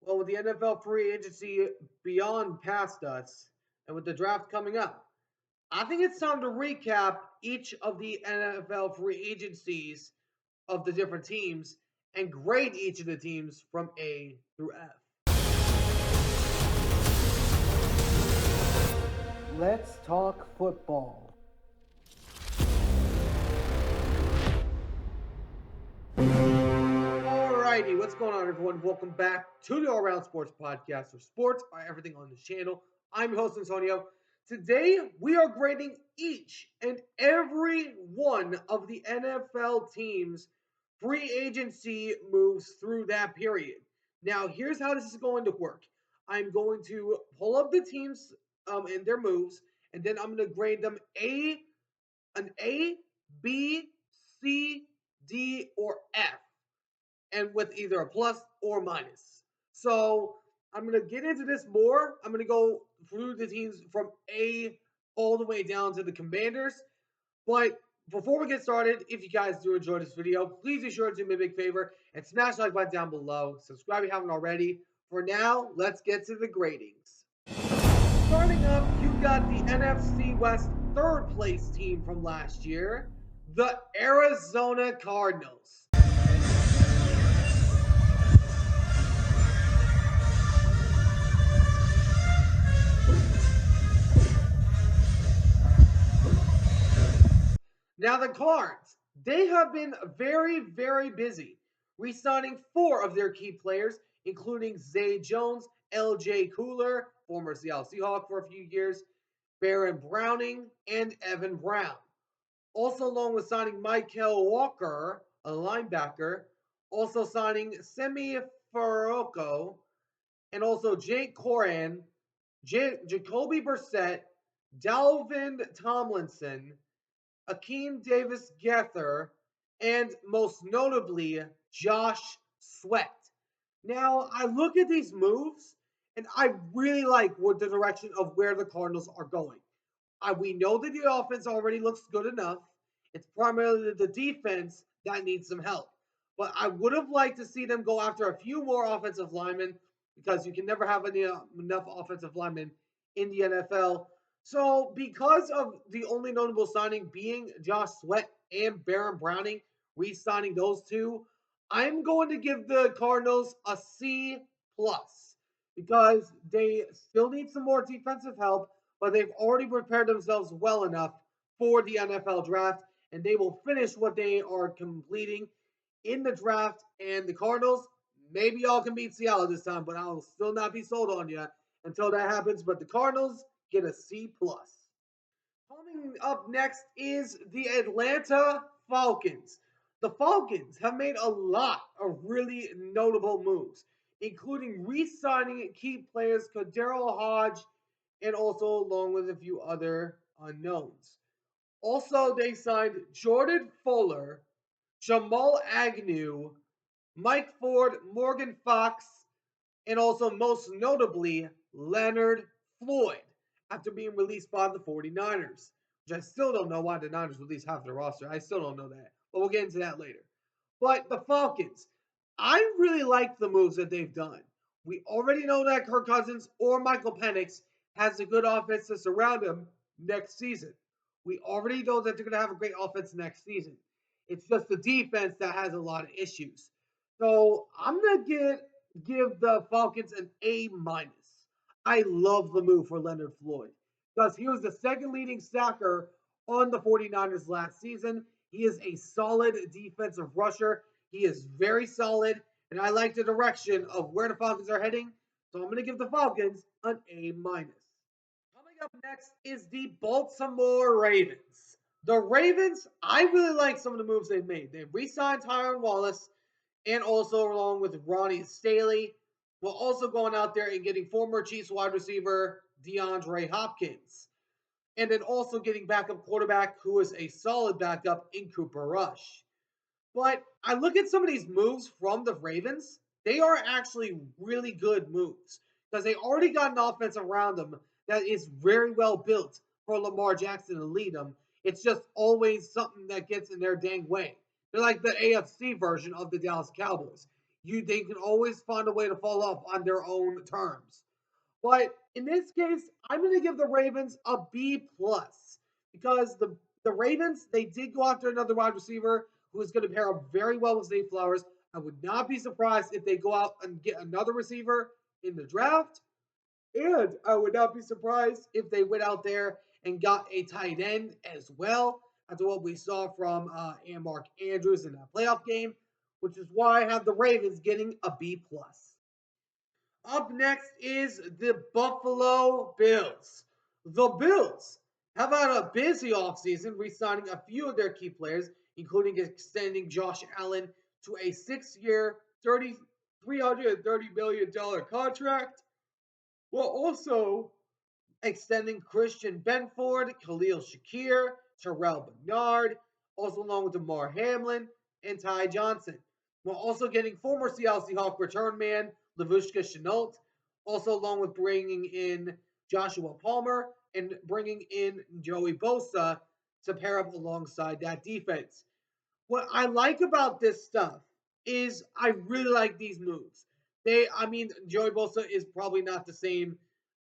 Well, with the NFL free agency beyond past us, and with the draft coming up, I think it's time to recap each of the NFL free agencies of the different teams and grade each of the teams from A through F. Let's talk football. Alrighty, what's going on, everyone? Welcome back to the All Around Sports Podcast, where sports are everything on this channel. I'm your host, Antonio. Today, we are grading each and every one of the NFL teams' free agency moves through that period. Now, here's how this is going to work. I'm going to pull up the teams and their moves, and then I'm going to grade them an A, B, C, D, or F, and with either a plus or minus. So I'm going to get into this more. I'm going to go through the teams from A all the way down to the Commanders. But before we get started, if you guys do enjoy this video, please be sure to do me a big favor and smash the like button down below. Subscribe if you haven't already. For now, let's get to the gradings. Starting up, you got the NFC West third place team from last year, the Arizona Cardinals. Now, the Cards, they have been very, very busy, re-signing 4 of their key players, including Zay Jones, LJ Cooler, former Seattle Seahawk for a few years, Baron Browning, and Evan Brown. Also, along with signing Michael Walker, a linebacker, also signing Semi Faroko, and also Jake Coran, Jacoby Brissett, Dalvin Tomlinson, Akeem Davis Gether, and most notably, Josh Sweat. Now, I look at these moves, and I really like what the direction of where the Cardinals are going. We know that the offense already looks good enough. It's primarily the defense that needs some help. But I would have liked to see them go after a few more offensive linemen because you can never have enough offensive linemen in the NFL. So, because of the only notable signing being Josh Sweat and Baron Browning, re-signing those two, I'm going to give the Cardinals a C plus because they still need some more defensive help, but they've already prepared themselves well enough for the NFL draft, and they will finish what they are completing in the draft. And the Cardinals, maybe y'all can beat Seattle this time, but I'll still not be sold on you until that happens. But the Cardinals get a C plus. Coming up next is the Atlanta Falcons. The Falcons have made a lot of really notable moves, including re-signing key players Kadero Hodge and also along with a few other unknowns. Also, they signed Jordan Fuller, Jamal Agnew, Mike Ford, Morgan Fox, and also most notably Leonard Floyd after being released by the 49ers, which I still don't know why the Niners released half their roster. I still don't know that, but we'll get into that later. But the Falcons, I really like the moves that they've done. We already know that Kirk Cousins or Michael Penix has a good offense to surround him next season. We already know that they're going to have a great offense next season. It's just the defense that has a lot of issues. So I'm going to give the Falcons an A minus. I love the move for Leonard Floyd because he was the second leading sacker on the 49ers last season. He is a solid defensive rusher. He is very solid, and I like the direction of where the Falcons are heading. So I'm going to give the Falcons an A minus. Coming up next is the Baltimore Ravens. The Ravens, I really like some of the moves they've made. They've re-signed Tyron Wallace and also along with Ronnie Staley, while also going out there and getting former Chiefs wide receiver DeAndre Hopkins. And then also getting backup quarterback who is a solid backup in Cooper Rush. But I look at some of these moves from the Ravens, they are actually really good moves because they already got an offense around them that is very well built for Lamar Jackson to lead them. It's just always something that gets in their dang way. They're like the AFC version of the Dallas Cowboys. they can always find a way to fall off on their own terms. But in this case, I'm going to give the Ravens a B plus because the Ravens, they did go after another wide receiver who is going to pair up very well with Zay Flowers. I would not be surprised if they go out and get another receiver in the draft. And I would not be surprised if they went out there and got a tight end as well, after what we saw from Mark Andrews in that playoff game, which is why I have the Ravens getting a B plus. Up next is the Buffalo Bills. The Bills have had a busy offseason, re-signing a few of their key players, including extending Josh Allen to a 6-year, $330 million contract, while also extending Christian Benford, Khalil Shakir, Terrell Bernard, also along with DeMar Hamlin and Ty Johnson. While also getting former Seattle Seahawks return man Laviska Shenault, also along with bringing in Joshua Palmer and bringing in Joey Bosa to pair up alongside that defense. What I like about this stuff is I really like these moves. I mean, Joey Bosa is probably not the same,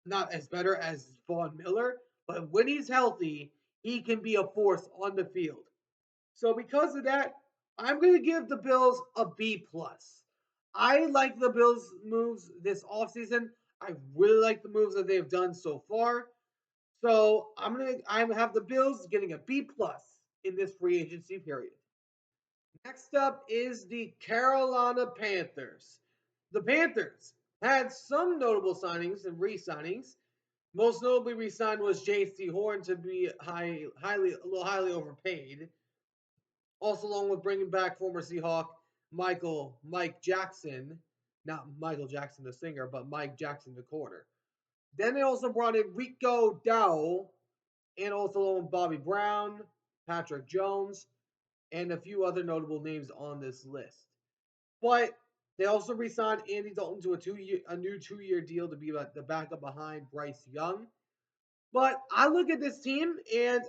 not as better as Von Miller, but when he's healthy, he can be a force on the field. So because of that, I'm going to give the Bills a B plus. I like the Bills' moves this offseason. I really like the moves that they've done so far. So I have the Bills getting a B plus in this free agency period. Next up is the Carolina Panthers. The Panthers had some notable signings and re-signings. Most notably re-signed was J.C. Horn to be highly overpaid. Also, along with bringing back former Seahawk Mike Jackson, not Michael Jackson the singer, but Mike Jackson the corner. Then they also brought in Rico Dowell, and also along with Bobby Brown, Patrick Jones, and a few other notable names on this list. But they also re-signed Andy Dalton to a new 2-year deal to be the backup behind Bryce Young. But I look at this team and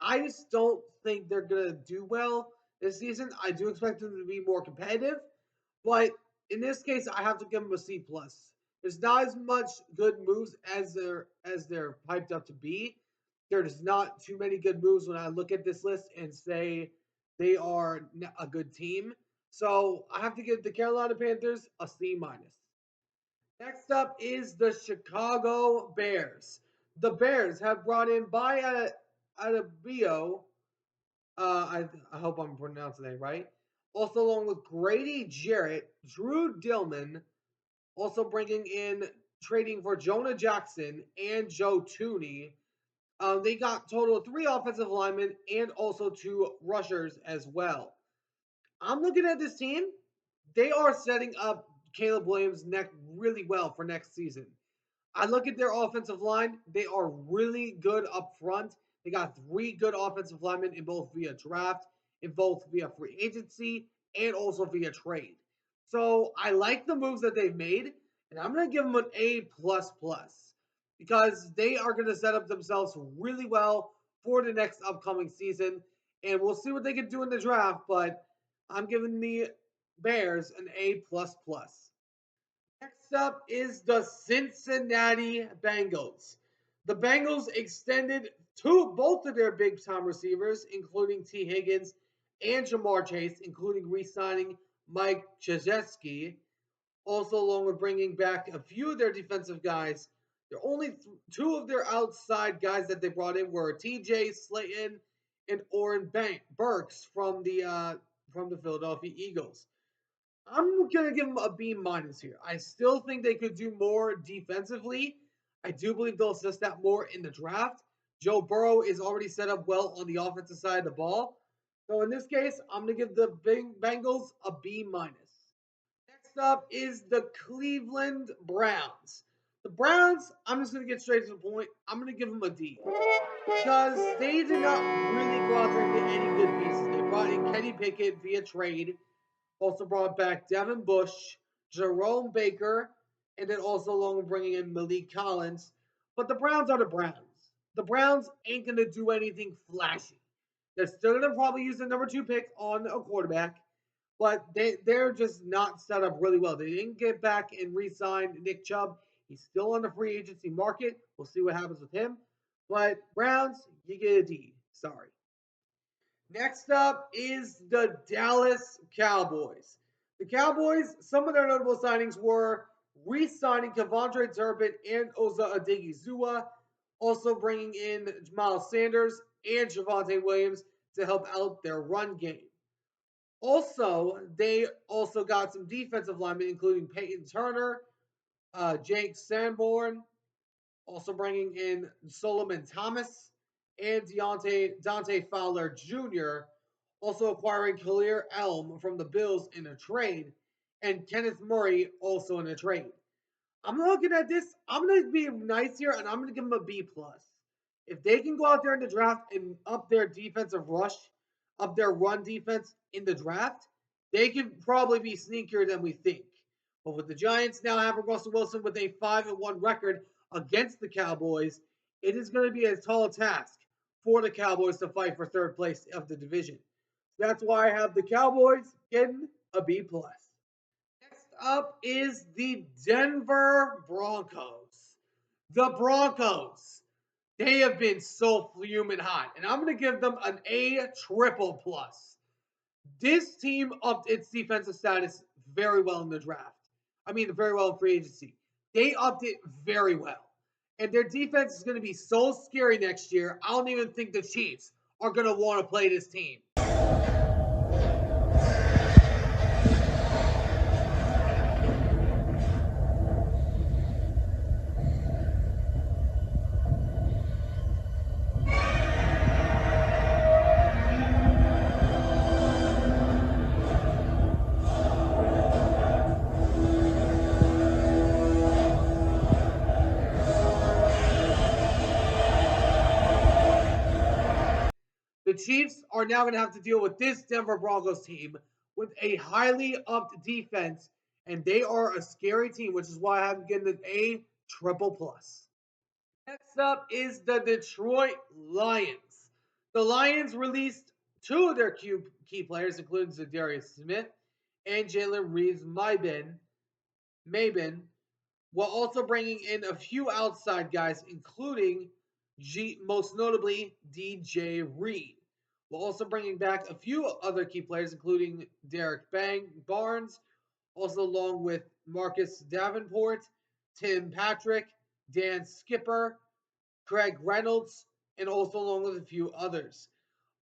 I just don't think they're gonna do well this season. I do expect them to be more competitive, but in this case, I have to give them a C plus. There's not as much good moves as they're hyped up to be. There's not too many good moves when I look at this list and say they are a good team. So I have to give the Carolina Panthers a C minus. Next up is the Chicago Bears. The Bears have brought in Baya Adebayo. I hope I'm pronouncing that right. Also, along with Grady Jarrett, Drew Dillman, also bringing in trading for Jonah Jackson and Joe Tooney. They got total of 3 offensive linemen and also 2 rushers as well. I'm looking at this team. They are setting up Caleb Williams' neck really well for next season. I look at their offensive line. They are really good up front. They got 3 good offensive linemen in both via draft, in both via free agency, and also via trade. So I like the moves that they've made, and I'm going to give them an A plus plus because they are going to set up themselves really well for the next upcoming season. And we'll see what they can do in the draft, but I'm giving the Bears an A plus plus. Next up is the Cincinnati Bengals. The Bengals extended both of their big time receivers, including T. Higgins and Jamar Chase, including re signing Mike Krzyzewski. Also, along with bringing back a few of their defensive guys. Their only 2 of their outside guys that they brought in were T.J. Slayton and Oren Burks from the Philadelphia Eagles. I'm gonna give them a B minus here. I still think they could do more defensively. I do believe they'll assess that more in the draft. Joe Burrow is already set up well on the offensive side of the ball. So in this case, I'm gonna give the Bengals a B minus. Next up is the Cleveland Browns. The Browns, I'm just gonna get straight to the point. I'm gonna give them a D because they did not really go out there and get any good pieces. They brought in Kenny Pickett via trade. Also brought back Devin Bush, Jerome Baker, and then also along with bringing in Malik Collins. But the Browns are the Browns. The Browns ain't going to do anything flashy. They're still going to probably use the number 2 pick on a quarterback. but they're just not set up really well. They didn't get back and re-sign Nick Chubb. He's still on the free agency market. We'll see what happens with him. But Browns, you get a D. Sorry. Next up is the Dallas Cowboys. The Cowboys, some of their notable signings were re-signing Kevondre Turpin and Oza Odighizuwa, also bringing in Miles Sanders and Javonte Williams to help out their run game. Also, they also got some defensive linemen, including Peyton Turner, Jake Sanborn, also bringing in Solomon Thomas and Dante Fowler Jr., also acquiring Khalil Elm from the Bills in a trade, and Kenneth Murray also in a trade. I'm looking at this. I'm going to be nice here, and I'm going to give them a B plus. If they can go out there in the draft and up their defensive rush, up their run defense in the draft, they could probably be sneakier than we think. But with the Giants now having Russell Wilson with a 5-1 record against the Cowboys, it is going to be a tall task for the Cowboys to fight for third place of the division. That's why I have the Cowboys getting a B plus. Next up is the Denver Broncos. The Broncos. They have been so fuming hot, and I'm going to give them an A triple plus. This team upped its defensive status very well in the draft. I mean, very well in free agency. They upped it very well. And their defense is going to be so scary next year. I don't even think the Chiefs are going to want to play this team. The Chiefs are now going to have to deal with this Denver Broncos team with a highly upped defense, and they are a scary team, which is why I'm getting an A triple plus. Next up is the Detroit Lions. The Lions released two of their key players, including Zadarius Smith and Jalen Reeves-Maybin, while also bringing in a few outside guys, including most notably DJ Reed. While also bringing back a few other key players, including Derek Barnes, also along with Marcus Davenport, Tim Patrick, Dan Skipper, Craig Reynolds, and also along with a few others.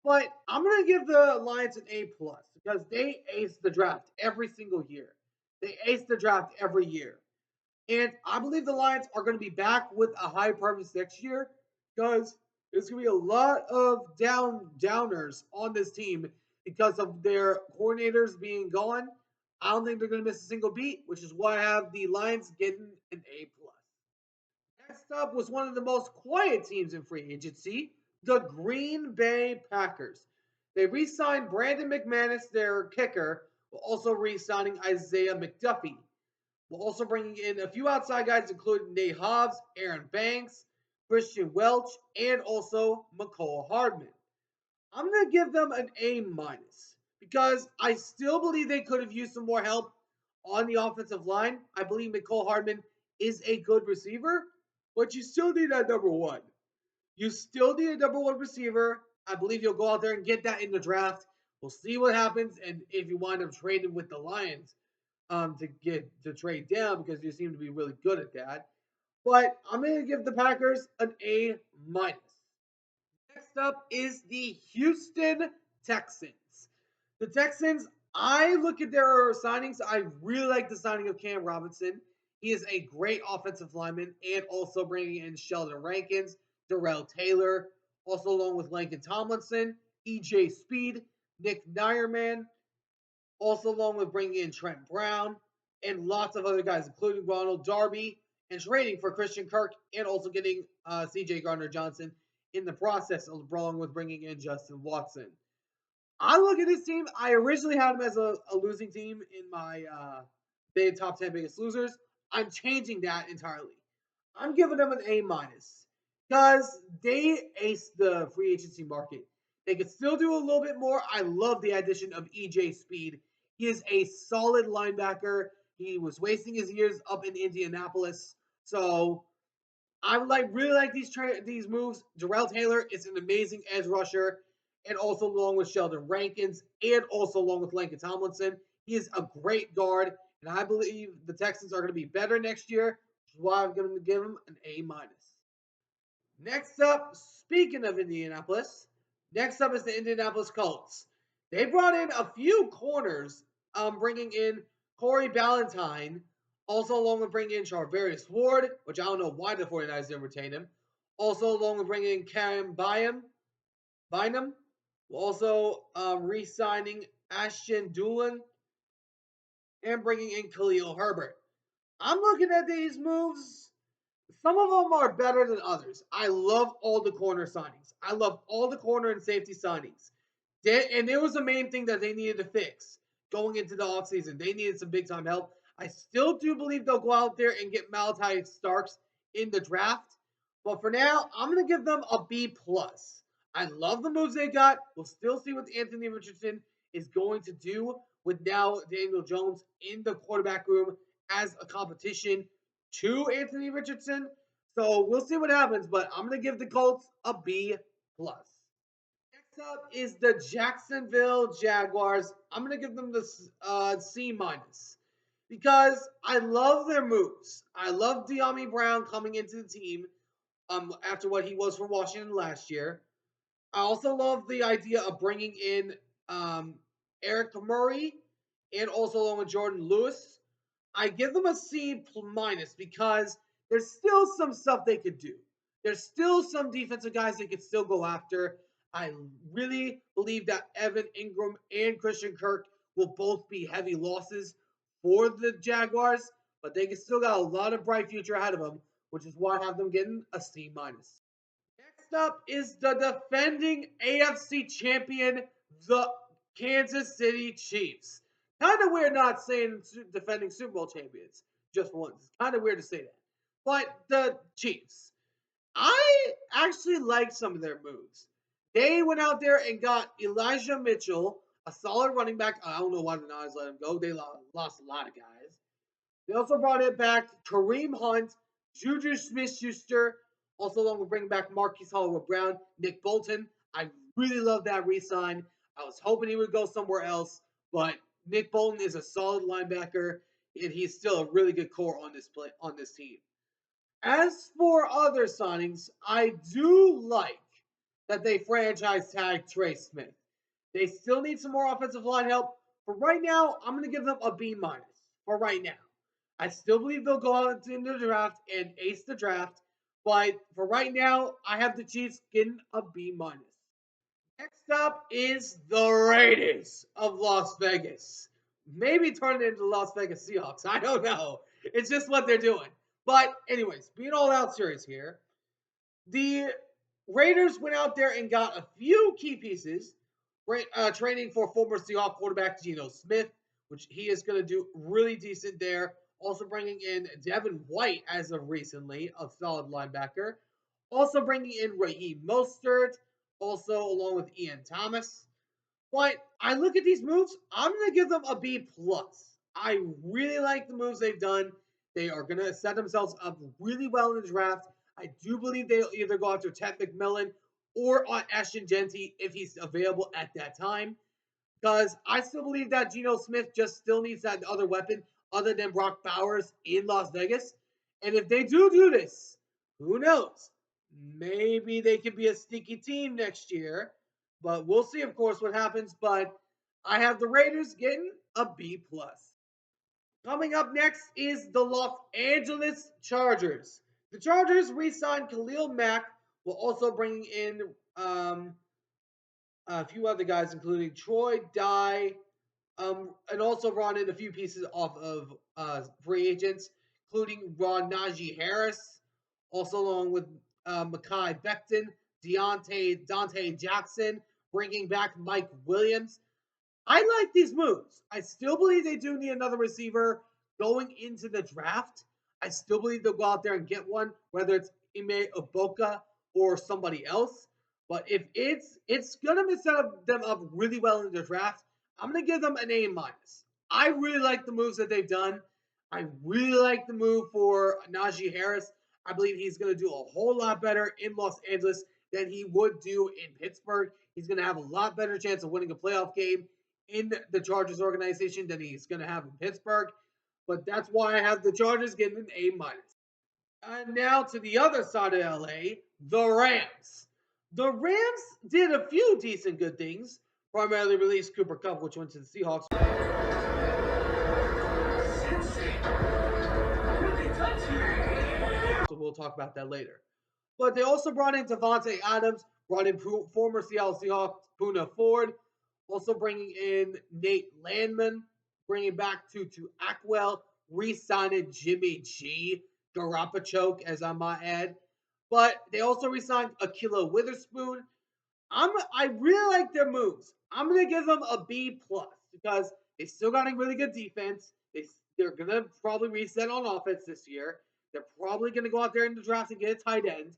But I'm going to give the Lions an A plus because they ace the draft every single year. They ace the draft every year. And I believe the Lions are going to be back with a high purpose next year because there's going to be a lot of downers on this team because of their coordinators being gone. I don't think they're going to miss a single beat, which is why I have the Lions getting an A plus. Next up was one of the most quiet teams in free agency, the Green Bay Packers. They re-signed Brandon McManus, their kicker, while also re-signing Isaiah McDuffie. While also bringing in a few outside guys, including Nate Hobbs, Aaron Banks, Christian Welch, and also McCole Hardman. I'm going to give them an A minus because I still believe they could have used some more help on the offensive line. I believe McCole Hardman is a good receiver, but you still need that number one. You still need a number one receiver. I believe you'll go out there and get that in the draft. We'll see what happens, and if you wind up trading with the Lions to trade down because you seem to be really good at that. But I'm going to give the Packers an A minus. Next up is the Houston Texans. The Texans, I look at their signings. I really like the signing of Cam Robinson. He is a great offensive lineman and also bringing in Sheldon Rankins, Darrell Taylor, also along with Lincoln Tomlinson, EJ Speed, Nick Nierman, also along with bringing in Trent Brown and lots of other guys, including Ronald Darby, and trading for Christian Kirk and also getting CJ Gardner Johnson in the process, along with bringing in Justin Watson. I look at this team. I originally had them as a losing team in my top 10 biggest losers. I'm changing that entirely. I'm giving them an A minus because they aced the free agency market. They could still do a little bit more. I love the addition of EJ Speed He is a solid linebacker. He was wasting his years up in Indianapolis. So I would really like these moves. Darrell Taylor is an amazing edge rusher, and also along with Sheldon Rankins, and also along with Lincoln Tomlinson, he is a great guard, and I believe the Texans are going to be better next year, which is why I'm going to give them an A minus. Next up, speaking of Indianapolis, next up is the Indianapolis Colts. They brought in a few corners, bringing in Corey Ballantyne, also along with bringing in Charvarius Ward, which I don't know why the 49ers didn't retain him. Also along with bringing in Cam Bynum, also re-signing Ashton Dulin, and bringing in Khalil Herbert. I'm looking at these moves. Some of them are better than others. I love all the corner signings. I love all the corner and safety signings. And there was the main thing that they needed to fix going into the offseason. They needed some big time help. I still do believe they'll go out there and get Malachi Starks in the draft. But for now, I'm going to give them a B plus. I love the moves they got. We'll still see what Anthony Richardson is going to do with now Daniel Jones in the quarterback room as a competition to Anthony Richardson. So we'll see what happens, but I'm going to give the Colts a B plus. Next up is the Jacksonville Jaguars. I'm going to give them the C minus because I love their moves. I love De'Ami Brown coming into the team after what he was for Washington last year. I also love the idea of bringing in um, Eric Murray and also along with Jordan Lewis. I give them a C minus because there's still some stuff they could do. There's still some defensive guys they could still go after. I really believe that Evan Ingram and Christian Kirk will both be heavy losses for the Jaguars, but they can still got a lot of bright future ahead of them, which is why I have them getting a C minus. Next up is the defending AFC champion, the Kansas City Chiefs. Kind of weird not saying defending Super Bowl champions just once. It's kind of weird to say that. But the Chiefs, I actually like some of their moves. They went out there and got Elijah Mitchell, a solid running back. I don't know why the Niners let him go. They lost a lot of guys. They also brought it back Kareem Hunt, Juju Smith-Schuster, also along with bringing back Marquise Hollywood-Brown, Nick Bolton. I really love that re-sign. I was hoping he would go somewhere else, but Nick Bolton is a solid linebacker, and he's still a really good core on this team. As for other signings, I do like that they franchise tag Trey Smith. They still need some more offensive line help. For right now, I'm going to give them a B minus for right now. I still believe they'll go out in the draft and ace the draft, but for right now, I have the Chiefs getting a B minus. Next up is the Raiders of Las Vegas. Maybe turn it into the Las Vegas Seahawks. I don't know. It's just what they're doing. But anyways, being all out serious here, the Raiders went out there and got a few key pieces, training for former Seahawks quarterback Geno Smith, which he is going to do really decent there. Also bringing in Devin White as of recently, a solid linebacker. Also bringing in Raheem Mostert, also along with Ian Thomas. But I look at these moves, I'm going to give them a B plus. I really like the moves they've done. They are going to set themselves up really well in the draft. I do believe they'll either go after Ted McMillan or on Ashton Jeanty if he's available at that time. Because I still believe that Geno Smith just still needs that other weapon other than Brock Bowers in Las Vegas. And if they do this, who knows? Maybe they could be a sneaky team next year. But we'll see, of course, what happens. But I have the Raiders getting a B plus. Coming up next is the Los Angeles Chargers. The Chargers re-signed Khalil Mack, while also bringing in a few other guys, including Troy Dye, and also brought in a few pieces off of free agents, including Ron Najee Harris, also along with Mekhi Becton, Dante Jackson, bringing back Mike Williams. I like these moves. I still believe they do need another receiver going into the draft. I still believe they'll go out there and get one, whether it's Ime Oboka or somebody else. But if it's gonna set them up really well in the draft, I'm gonna give them an A minus. I really like the moves that they've done. I really like the move for Najee Harris. I believe he's going to do a whole lot better in Los Angeles than he would do in Pittsburgh. He's going to have a lot better chance of winning a playoff game in the Chargers organization than he's going to have in Pittsburgh. But that's why I have the Chargers getting an A minus. And now to the other side of LA, the Rams. The Rams did a few decent good things. Primarily released Cooper Kupp, which went to the Seahawks. So we'll talk about that later. But they also brought in Davante Adams, brought in former Seattle Seahawks Poona Ford, also bringing in Nate Landman, bringing back Tutu Atwell, re-signed Jimmy G, Garoppolo, as I might add. But they also re-signed Ahkello Witherspoon. I really like their moves. I'm gonna give them a B plus because they still got a really good defense. They're gonna probably reset on offense this year. They're probably gonna go out there in the draft and get a tight end.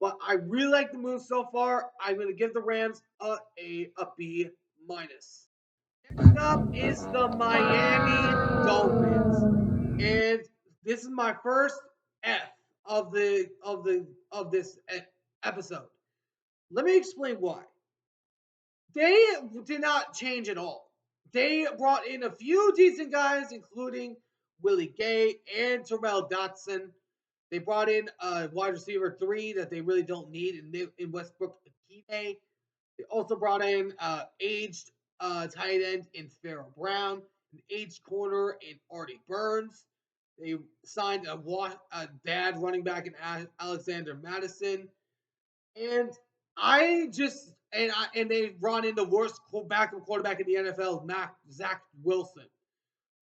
But I really like the moves so far. I'm gonna give the Rams a B minus. Next up is the Miami Dolphins, and this is my first F of this episode. Let me explain why. They did not change at all. They brought in a few decent guys, including Willie Gay and Terrell Dotson. They brought in a wide receiver 3 that they really don't need in Westbrook Akine. They also brought in aged tight end in Pharaoh Brown, an aged corner in Artie Burns. They signed a dad running back in Alexander Madison. And and they brought in the worst backup quarterback in the NFL, Zach Wilson.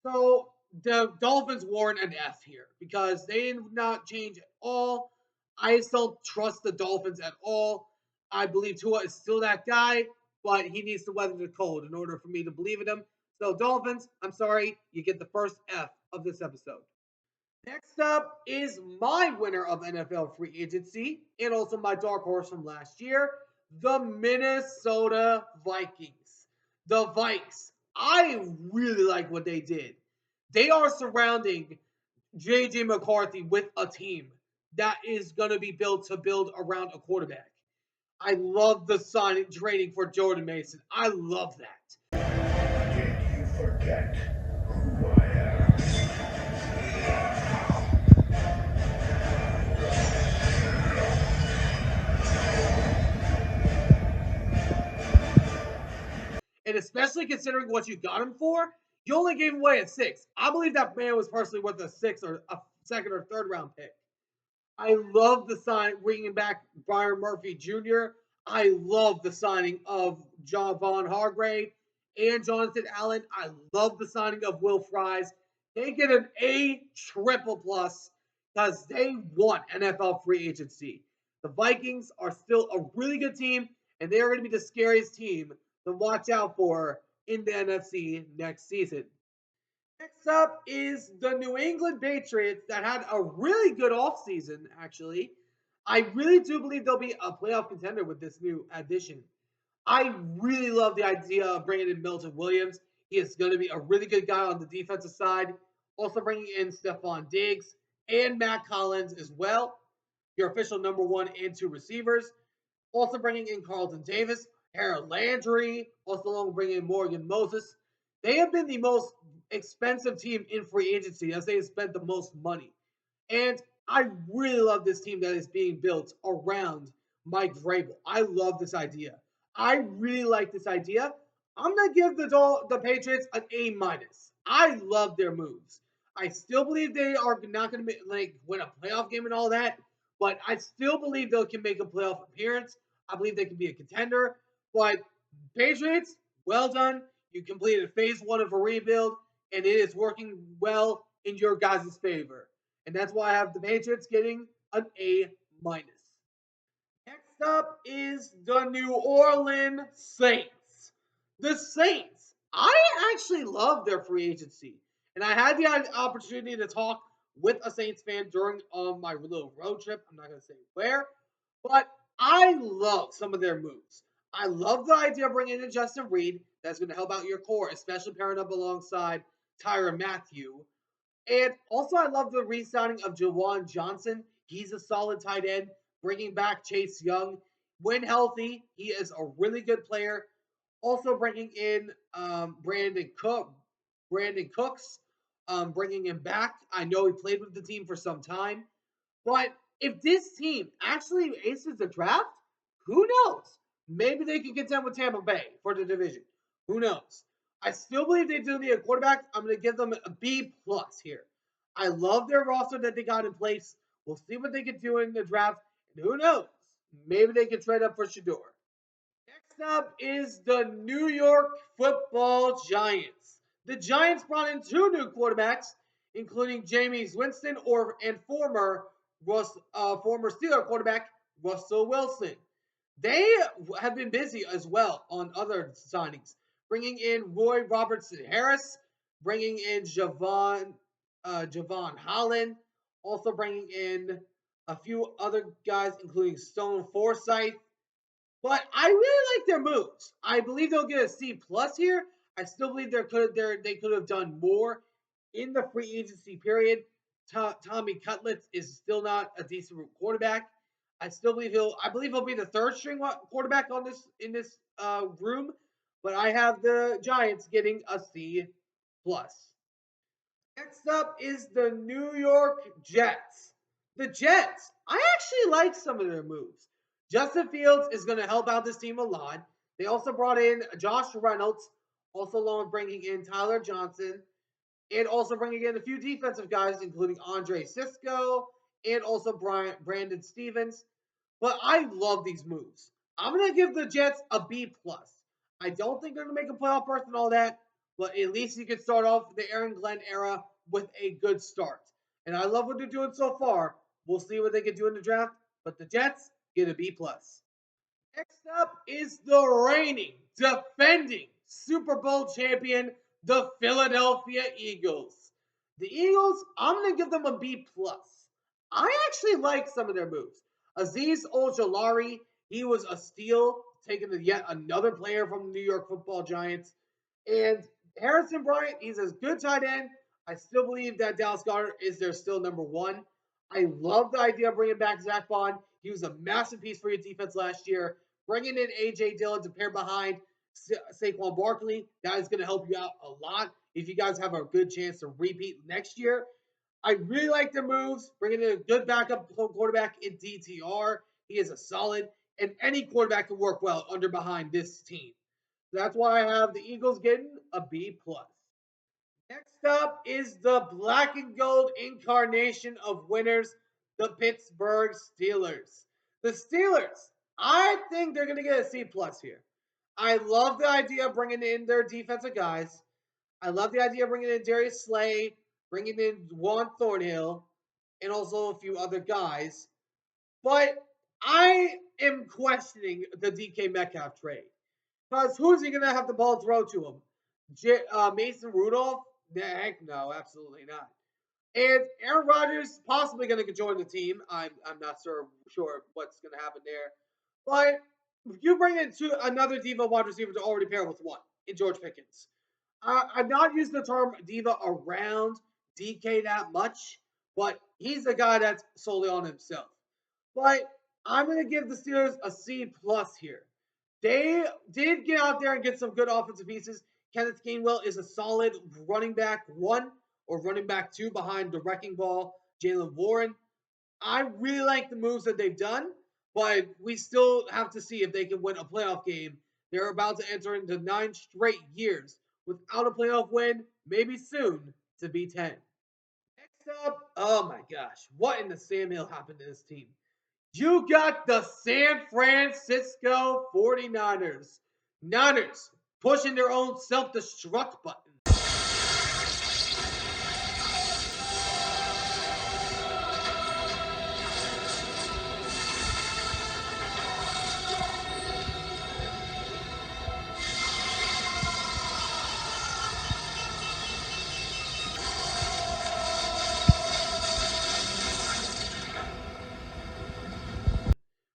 So the Dolphins warrant an F here because they did not change at all. I just don't trust the Dolphins at all. I believe Tua is still that guy, but he needs to weather the cold in order for me to believe in him. So Dolphins, I'm sorry, you get the first F of this episode. Next up is my winner of NFL free agency and also my dark horse from last year, the Minnesota Vikings. The Vikes. I really like what they did. They are surrounding JJ McCarthy with a team that is going to be built to build around a quarterback. I love the signing trading for Jordan Mason. I love that. Did you forget who I am? And especially considering what you got him for, you only gave away a 6. I believe that man was personally worth a 6 or a second or third round pick. I love the sign bringing back Byron Murphy Jr. I love the signing of Javon Hargrave and Jonathan Allen. I love the signing of Will Fries. They get an A triple plus because they won NFL free agency. The Vikings are still a really good team, and they are going to be the scariest team to watch out for in the NFC next season. Next up is the New England Patriots that had a really good offseason, actually. I really do believe they'll be a playoff contender with this new addition. I really love the idea of bringing in Milton Williams. He is going to be a really good guy on the defensive side. Also bringing in Stephon Diggs and Matt Collins as well, your official number 1 and 2 receivers. Also bringing in Carlton Davis, Harold Landry, also along bringing in Morgan Moses. They have been the most expensive team in free agency as they have spent the most money. And I really love this team that is being built around Mike Vrabel. I love this idea. I really like this idea. I'm gonna give the Patriots an A minus. I love their moves. I still believe they are not gonna win a playoff game and all that, but I still believe they can make a playoff appearance. I believe they can be a contender. But Patriots, well done. You completed phase 1 of a rebuild, and it is working well in your guys' favor. And that's why I have the Patriots getting an A minus. Next up is the New Orleans Saints. The Saints. I actually love their free agency. And I had the opportunity to talk with a Saints fan during my little road trip. I'm not going to say where. But I love some of their moves. I love the idea of bringing in Justin Reed. That's going to help out your core, especially pairing up alongside Tyrann Mathieu. And also, I love the re-signing of Jawan Johnson. He's a solid tight end, bringing back Chase Young. When healthy, he is a really good player. Also, bringing in Brandon Cooks, bringing him back. I know he played with the team for some time, but if this team actually aces the draft, who knows? Maybe they can contend with Tampa Bay for the division. Who knows? I still believe they do need a quarterback. I'm going to give them a B plus here. I love their roster that they got in place. We'll see what they can do in the draft, and who knows? Maybe they can trade up for Shador. Next up is the New York Football Giants. The Giants brought in two new quarterbacks, including Jameis Winston and former Steeler quarterback Russell Wilson. They have been busy as well on other signings, bringing in Roy Robertson Harris, bringing in Javon Holland, also bringing in a few other guys, including Stone Forsythe. But I really like their moves. I believe they'll get a C plus here. I still believe they could have done more in the free agency period. Tommy Cutlets is still not a decent quarterback. I believe he'll be the third string quarterback on this room. But I have the Giants getting a C plus. Next up is the New York Jets. The Jets, I actually like some of their moves. Justin Fields is going to help out this team a lot. They also brought in Josh Reynolds, also along with bringing in Tyler Johnson, and also bringing in a few defensive guys, including Andre Cisco and also Brandon Stevens. But I love these moves. I'm going to give the Jets a B plus. I don't think they're going to make a playoff berth and all that, but at least you can start off the Aaron Glenn era with a good start. And I love what they're doing so far. We'll see what they can do in the draft, but the Jets get a B plus. Next up is the reigning, defending Super Bowl champion, the Philadelphia Eagles. The Eagles, I'm going to give them a B plus. I actually like some of their moves. Azeez Ojulari, he was a steal, taking yet another player from the New York Football Giants. And Harrison Bryant, he's a good tight end. I still believe that Dallas Goedert is their still number one. I love the idea of bringing back Zach Bond. He was a massive piece for your defense last year. Bringing in A.J. Dillon to pair behind Saquon Barkley, that is going to help you out a lot if you guys have a good chance to repeat next year. I really like their moves, bringing in a good backup quarterback in DTR. He is a solid, and any quarterback can work well under behind this team. That's why I have the Eagles getting a B plus. Next up is the black and gold incarnation of winners, the Pittsburgh Steelers. The Steelers, I think they're going to get a C plus here. I love the idea of bringing in their defensive guys. I love the idea of bringing in Darius Slay, bringing in Juan Thornhill, and also a few other guys. But I am questioning the DK Metcalf trade. Because who's he going to have the ball throw to him? Mason Rudolph? Heck no, absolutely not. And Aaron Rodgers possibly going to join the team. I'm not sure what's going to happen there. But you bring in another diva wide receiver to already pair with one in George Pickens. I'm not using the term diva around DK that much, but he's a guy that's solely on himself. But I'm going to give the Steelers a C plus here. They did get out there and get some good offensive pieces. Kenneth Gainwell is a solid running back one or running back two behind the wrecking ball, Jaylen Warren. I really like the moves that they've done, but we still have to see if they can win a playoff game. They're about to enter into 9 straight years without a playoff win, maybe soon to be 10. Next up, oh my gosh, what in the Sandhill happened to this team? You got the San Francisco 49ers. Niners pushing their own self-destruct button.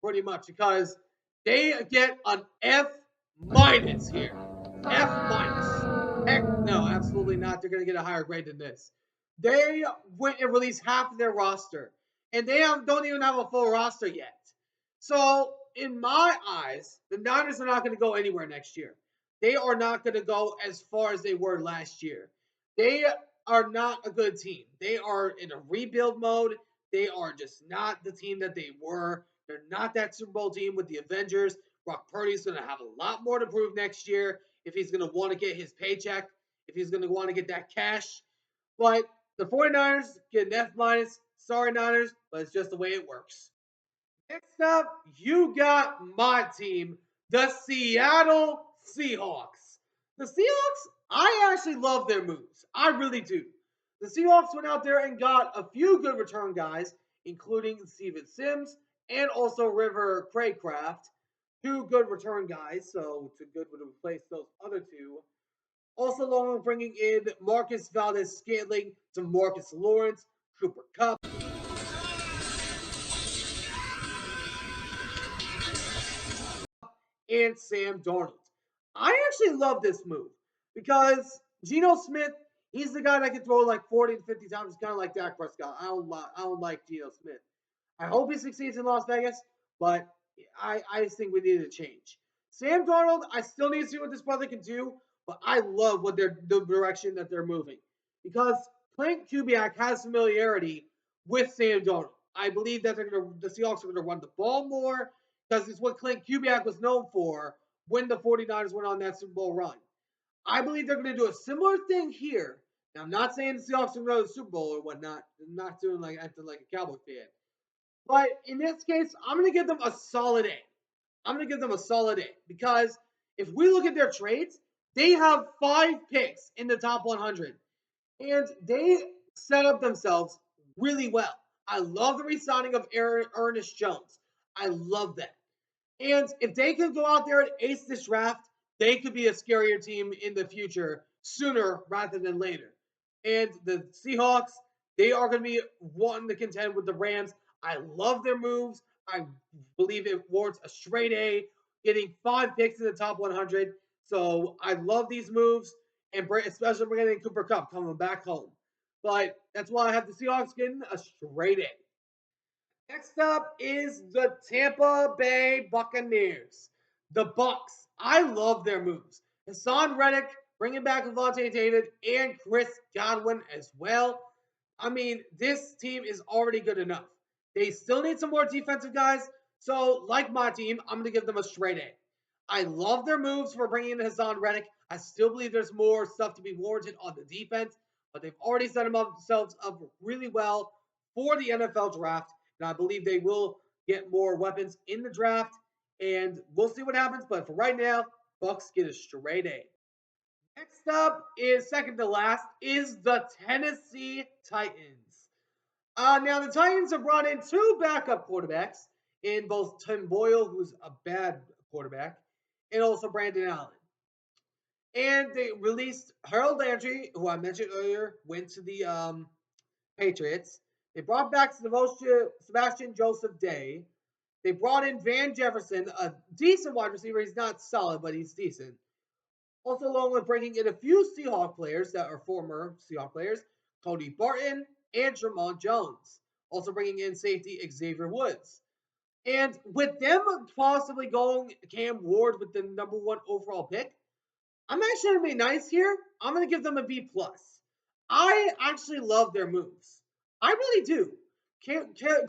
Pretty much because they get an F minus here. F minus. Heck no, absolutely not. They're going to get a higher grade than this. They went and released half of their roster, and don't even have a full roster yet. So, in my eyes, the Niners are not going to go anywhere next year. They are not going to go as far as they were last year. They are not a good team. They are in a rebuild mode. They are just not the team that they were. They're not that Super Bowl team with the Avengers. Brock Purdy's going to have a lot more to prove next year if he's going to want to get his paycheck, if he's going to want to get that cash. But the 49ers get an F minus. Sorry, Niners, but it's just the way it works. Next up, you got my team, the Seattle Seahawks. The Seahawks, I actually love their moves. I really do. The Seahawks went out there and got a few good return guys, including Steven Sims and also River Craycraft. Two good return guys, so it's a good way to replace those other two. Also, along with bringing in Marcus Valdez Scantling, to Marcus Lawrence, Cooper Kupp, and Sam Darnold. I actually love this move because Geno Smith, he's the guy that can throw like 40 to 50 times, kind of like Dak Prescott. I don't like Geno Smith. I hope he succeeds in Las Vegas, but I just think we need a change. Sam Darnold, I still need to see what this brother can do, but I love the direction that they're moving because Clint Kubiak has familiarity with Sam Darnold. I believe that the Seahawks are going to run the ball more because it's what Clint Kubiak was known for when the 49ers went on that Super Bowl run. I believe they're going to do a similar thing here. Now, I'm not saying the Seahawks are going to go to the Super Bowl or whatnot. I'm not doing like acting like a Cowboy fan. But in this case, I'm going to give them a solid A. I'm going to give them a solid A because if we look at their trades, they have 5 picks in the top 100, and they set up themselves really well. I love the re-signing of Ernest Jones. I love that. And if they can go out there and ace this draft, they could be a scarier team in the future sooner rather than later. And the Seahawks, they are going to be wanting to contend with the Rams. I love their moves. I believe it warrants a straight A, getting 5 picks in the top 100. So I love these moves, and especially bringing in Cooper Kupp coming back home. But that's why I have the Seahawks getting a straight A. Next up is the Tampa Bay Buccaneers. The Bucks. I love their moves. Hassan Reddick, bringing back Levante David and Chris Godwin as well. I mean, this team is already good enough. They still need some more defensive guys. So, like my team, I'm going to give them a straight A. I love their moves for bringing in Hassan Reddick. I still believe there's more stuff to be warranted on the defense, but they've already set themselves up really well for the NFL draft. And I believe they will get more weapons in the draft. And we'll see what happens. But for right now, Bucks get a straight A. Next up is second to last is the Tennessee Titans. Now the Titans have brought in 2 backup quarterbacks in both Tim Boyle, who's a bad quarterback, and also Brandon Allen. And they released Harold Landry, who I mentioned earlier, went to the Patriots. They brought back Sebastian Joseph Day. They brought in Van Jefferson, a decent wide receiver. He's not solid, but he's decent. Also, along with bringing in a few Seahawk players that are former Seahawk players, Cody Barton and Jermon Jones. Also bringing in safety Xavier Woods. And with them possibly going Cam Ward with the #1 overall pick, I'm actually going to be nice here. I'm going to give them a B+. I actually love their moves. I really do.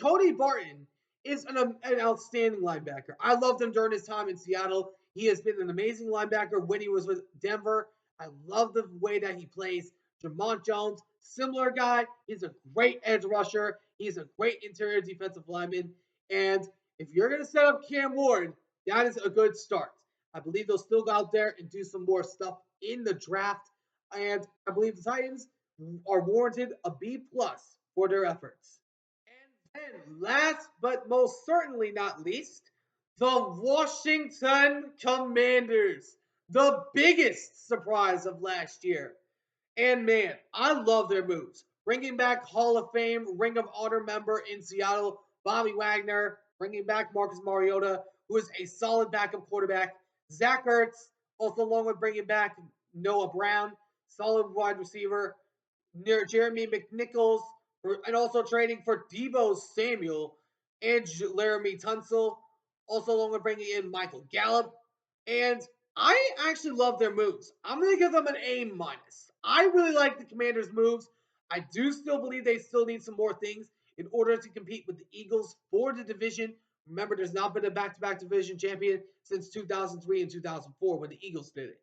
Cody Barton is an outstanding linebacker. I loved him during his time in Seattle. He has been an amazing linebacker when he was with Denver. I love the way that he plays. Jermon Jones, similar guy. He's a great edge rusher. He's a great interior defensive lineman. And if you're going to set up Cam Ward, that is a good start. I believe they'll still go out there and do some more stuff in the draft. And I believe the Titans are warranted a B+ for their efforts. And then, last but most certainly not least, the Washington Commanders, the biggest surprise of last year. And man, I love their moves. Bringing back Hall of Fame, Ring of Honor member in Seattle, Bobby Wagner, bringing back Marcus Mariota, who is a solid backup quarterback. Zach Ertz, also along with bringing back Noah Brown. solid wide receiver, near Jeremy McNichols, and also trading for Debo Samuel and Laramie Tunsil, also along with bringing in Michael Gallup. And I actually love their moves. I'm going to give them an A minus. I really like the Commanders' moves. I do still believe they still need some more things in order to compete with the Eagles for the division. Remember, there's not been a back-to-back division champion since 2003 and 2004 when the Eagles did it.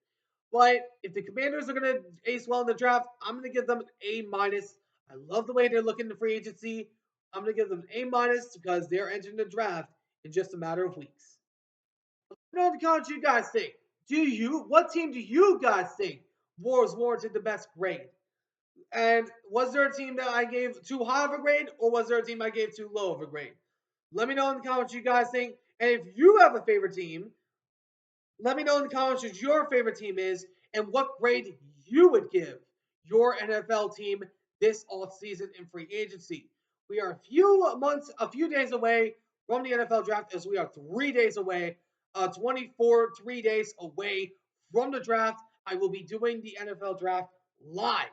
But if the Commanders are going to ace well in the draft, I'm going to give them an A minus. I love the way they're looking to free agency. I'm going to give them an A minus because they're entering the draft in just a matter of weeks. Let me know in the comments what you guys think. What team do you guys think was warranted the best grade? And was there a team that I gave too high of a grade, or was there a team I gave too low of a grade? Let me know in the comments what you guys think. And if you have a favorite team, let me know in the comments what your favorite team is and what grade you would give your NFL team this offseason in free agency. We are a few days away from the NFL draft, as we are 3 days away, 3 days away from the draft. I will be doing the NFL draft live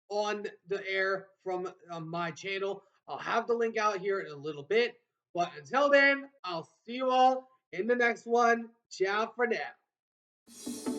on the air from my channel. I'll have the link out here in a little bit. But until then, I'll see you all in the next one. Ciao for now.